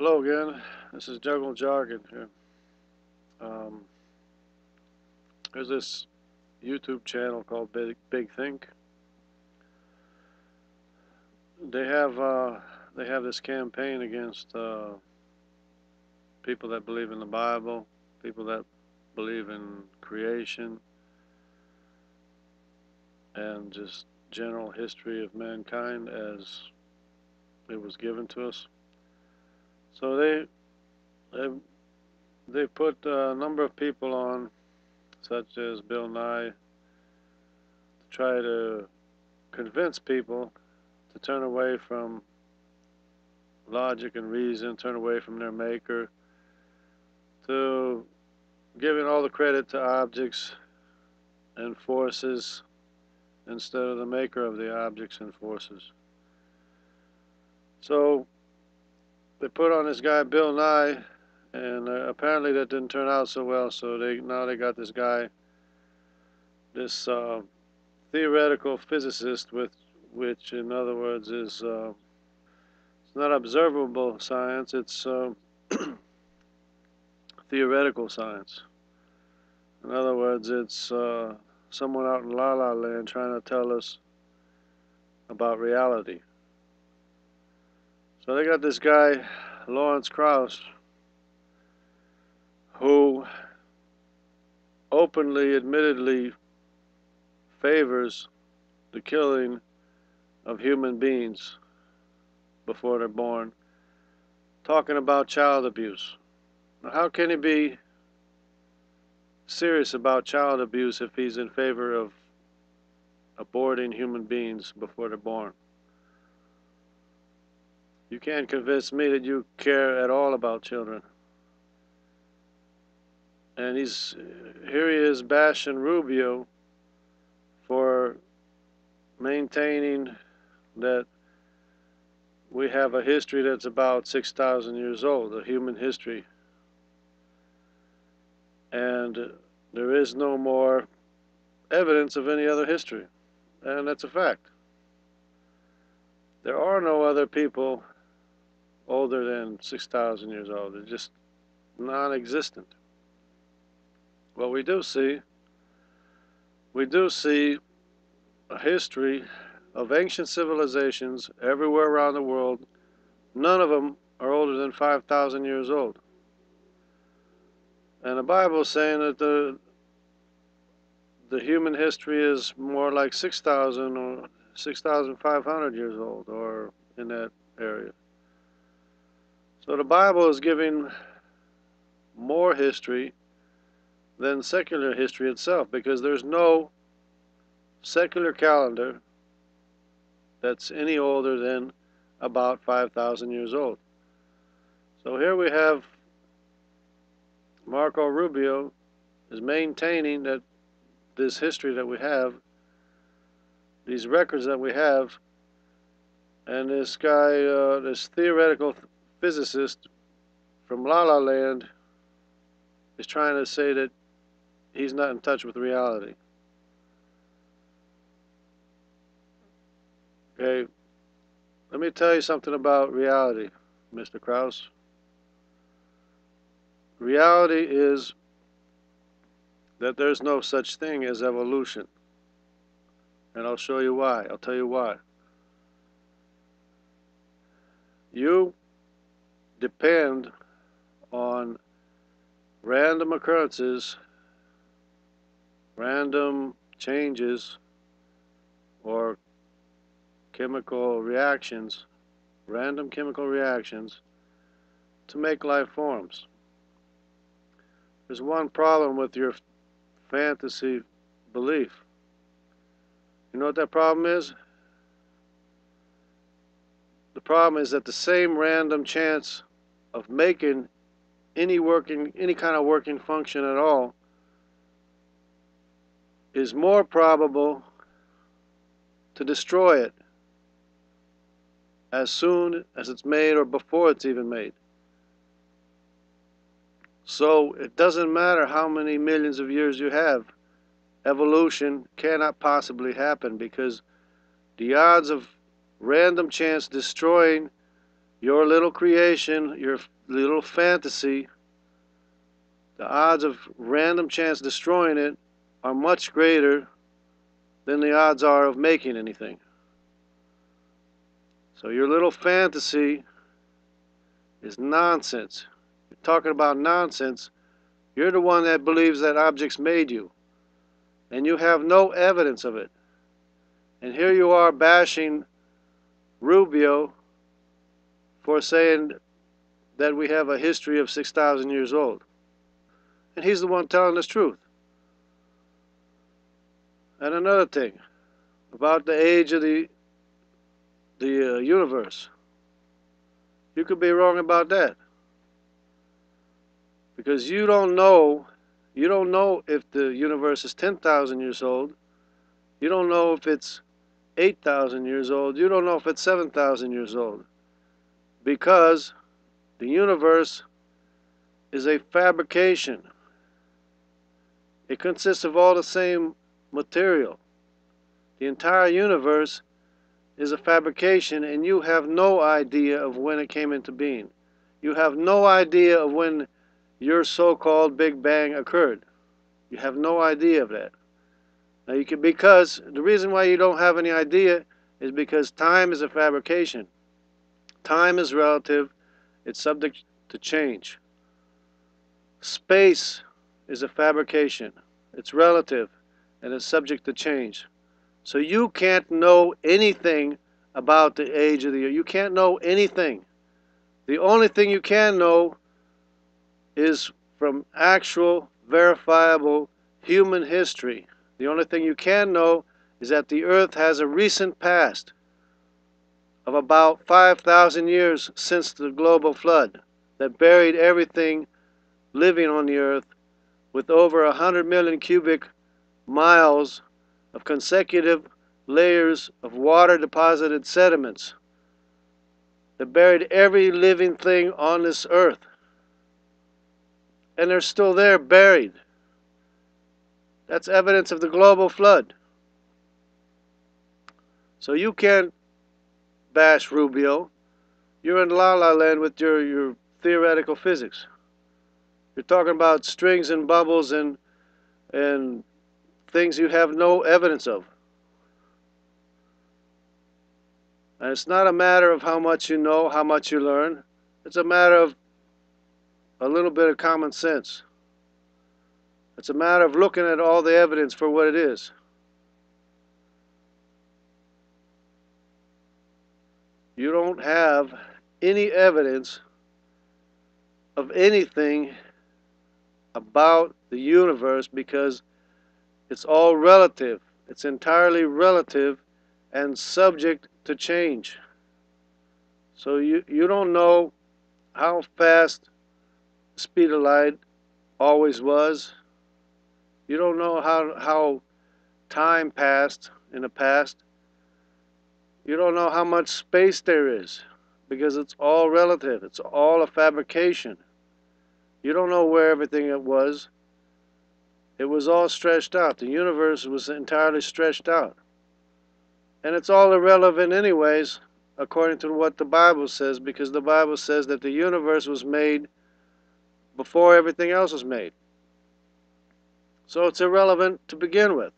Hello again. This is Jungle Jargon here. Um, there's this YouTube channel called Big Think. They have this campaign against people that believe in the Bible, people that believe in creation, and just general history of mankind as it was given to us. So they they put a number of people on, such as Bill Nye, to try to convince people to turn away from logic and reason, turn away from their maker, to giving all the credit to objects and forces instead of the maker of the objects and forces. So they put on this guy Bill Nye, and apparently that didn't turn out so well. So now they got this guy, this theoretical physicist, which in other words is it's not observable science, it's theoretical science. In other words, it's someone out in La La Land trying to tell us about reality. So they got this guy, Lawrence Krauss, who openly, admittedly favors the killing of human beings before they're born, talking about child abuse. Now, how can he be serious about child abuse if he's in favor of aborting human beings before they're born? You can't convince me that you care at all about children. And here he is bashing Rubio for maintaining that we have a history that's about 6,000 years old, a human history. And there is no more evidence of any other history. And that's a fact. There are no other people older than 6,000 years old. They're just non-existent. What we do see a history of ancient civilizations everywhere around the world. None of them are older than 5,000 years old. And the Bible is saying that the human history is more like 6,000 or 6,500 years old, or in that area. So the Bible is giving more history than secular history itself, because there's no secular calendar that's any older than about 5,000 years old. So here we have Marco Rubio is maintaining that this history that we have, these records that we have, and this guy, this theoretical physicist from La La Land, is trying to say that he's not in touch with reality. Okay, let me tell you something about reality, Mr. Krauss. Reality is that there's no such thing as evolution. And I'll show you why. I'll tell you why. You depend on random occurrences, random changes, or chemical reactions, random chemical reactions, to make life forms. There's one problem with your fantasy belief. You know what that problem is? The problem is that the same random chance of making any kind of working function at all is more probable to destroy it as soon as it's made or before it's even made. So it doesn't matter how many millions of years you have, evolution cannot possibly happen, because the odds of random chance destroying Your little creation, your little fantasy, the odds of random chance destroying it are much greater than the odds are of making anything. So your little fantasy is nonsense. You're talking about nonsense. You're the one that believes that objects made you, and you have no evidence of it. And here you are bashing Rubio for saying that we have a history of 6,000 years old. And he's the one telling us truth. And another thing about the age of the universe. You could be wrong about that. Because you don't know if the universe is 10,000 years old. You don't know if it's 8,000 years old. You don't know if it's 7,000 years old. Because the universe is a fabrication. It consists of all the same material. The entire universe is a fabrication, and you have no idea of when it came into being. You have no idea of when your so-called Big Bang occurred. You have no idea of that. Now because the reason why you don't have any idea is because time is a fabrication. Time is relative. It's subject to change. Space is a fabrication. It's relative, and it's subject to change. So you can't know anything about the age of the year. You can't know anything. The only thing you can know is from actual, verifiable human history. The only thing you can know is that the Earth has a recent past of about 5,000 years since the global flood that buried everything living on the Earth with over 100 million cubic miles of consecutive layers of water-deposited sediments that buried every living thing on this Earth. And they're still there, buried. That's evidence of the global flood. So you can't bash Rubio. You're in la-la land with your theoretical physics. You're talking about strings and bubbles and things you have no evidence of. And it's not a matter of how much you know, how much you learn. It's a matter of a little bit of common sense. It's a matter of looking at all the evidence for what it is. You don't have any evidence of anything about the universe because it's all relative. It's entirely relative and subject to change. So you don't know how fast the speed of light always was. You don't know how time passed in the past. You don't know how much space there is because it's all relative. It's all a fabrication. You don't know where everything it was. It was all stretched out. The universe was entirely stretched out. And it's all irrelevant anyways, according to what the Bible says, because the Bible says that the universe was made before everything else was made. So it's irrelevant to begin with.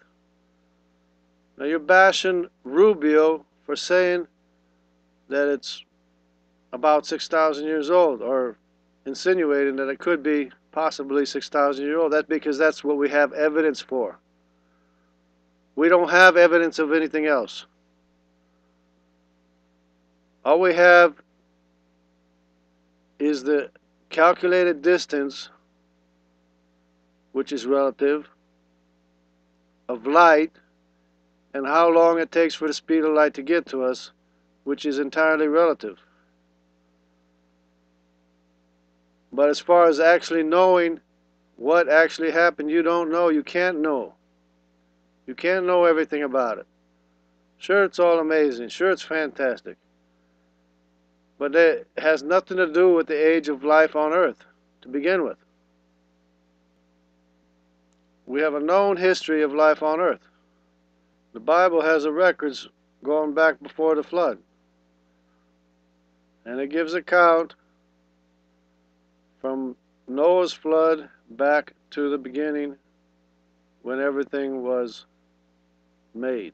Now you're bashing Rubio for saying that it's about 6,000 years old, or insinuating that it could be possibly 6,000 years old. That's because that's what we have evidence for. We don't have evidence of anything else. All we have is the calculated distance, which is relative, of light, and how long it takes for the speed of light to get to us, which is entirely relative. But as far as actually knowing what actually happened, you don't know. You can't know. You can't know everything about it. Sure, it's all amazing. Sure, it's fantastic. But it has nothing to do with the age of life on Earth to begin with. We have a known history of life on Earth. The Bible has the records going back before the flood. And it gives account from Noah's flood back to the beginning when everything was made.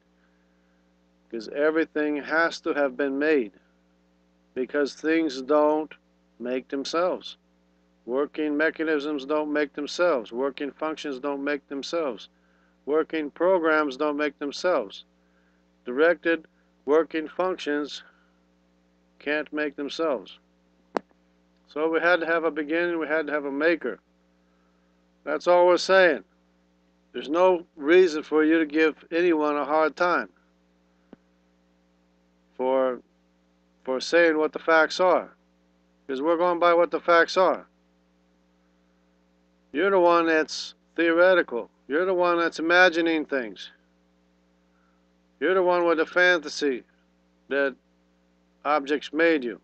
Because everything has to have been made. Because things don't make themselves. Working mechanisms don't make themselves. Working functions don't make themselves. Working programs don't make themselves. Directed working functions can't make themselves. So we had to have a beginning, we had to have a maker. That's all we're saying. There's no reason for you to give anyone a hard time for saying what the facts are. Because we're going by what the facts are. You're the one that's theoretical. You're the one that's imagining things. You're the one with the fantasy that objects made you.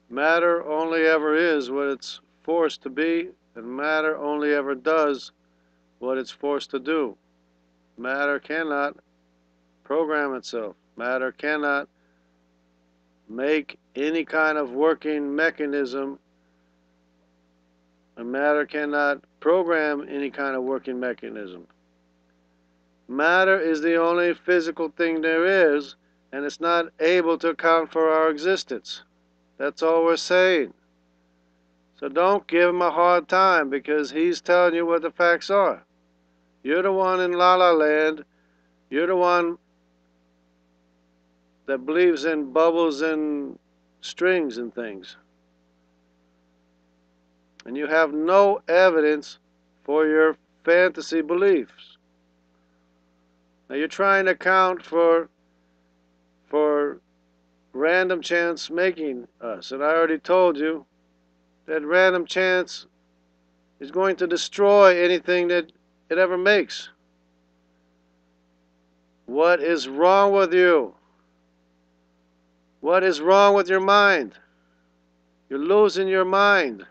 Matter only ever is what it's forced to be, and matter only ever does what it's forced to do. Matter cannot program itself. Matter cannot make any kind of working mechanism, and matter cannot program any kind of working mechanism. Matter is the only physical thing there is, and it's not able to account for our existence. That's all we're saying. So don't give him a hard time because he's telling you what the facts are. You're the one in La La Land. You're the one that believes in bubbles and strings and things. And you have no evidence for your fantasy beliefs. Now you're trying to account for random chance making us. And I already told you that random chance is going to destroy anything that it ever makes. What is wrong with you? What is wrong with your mind? You're losing your mind.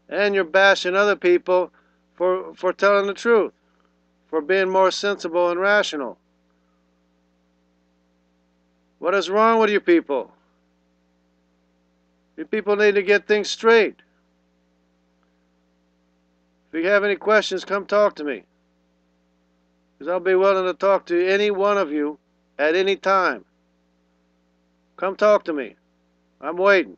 And you're bashing other people for telling the truth, for being more sensible and rational. What is wrong with you people? You people need to get things straight. If you have any questions, come talk to me. Because I'll be willing to talk to any one of you at any time. Come talk to me. I'm waiting.